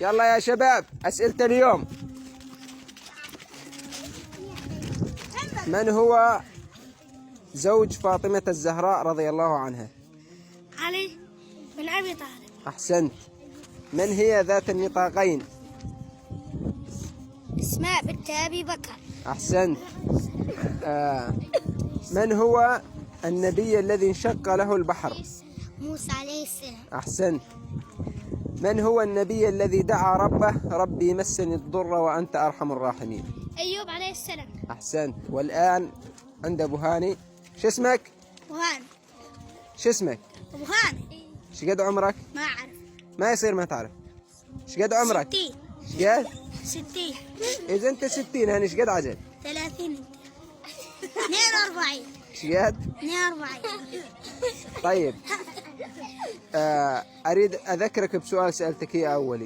يلا يا شباب أسئلة اليوم. من هو زوج فاطمة الزهراء رضي الله عنها؟ علي بن أبي طالب. أحسنت. من هي ذات النطاقين؟ اسماء بنت أبي بكر. أحسنت. من هو النبي الذي انشق له البحر؟ موسى عليه السلام. أحسنت. من هو النبي الذي دعا ربه ربي مسني الضر وأنت أرحم الراحمين؟ أيوب عليه السلام. أحسنت. والآن عند أبو هاني. شو اسمك؟ أبو هاني. شو اسمك؟ أبو هاني. شو قد عمرك؟ ما أعرف. ما يصير ما تعرف. شو قد عمرك؟ 60. شو قد؟ 60. إذا أنت 60 هاني شو قد عجل؟ 30. 42. شو قد؟ 42. طيب أريد أذكرك بسؤال سألتك إياه أولي.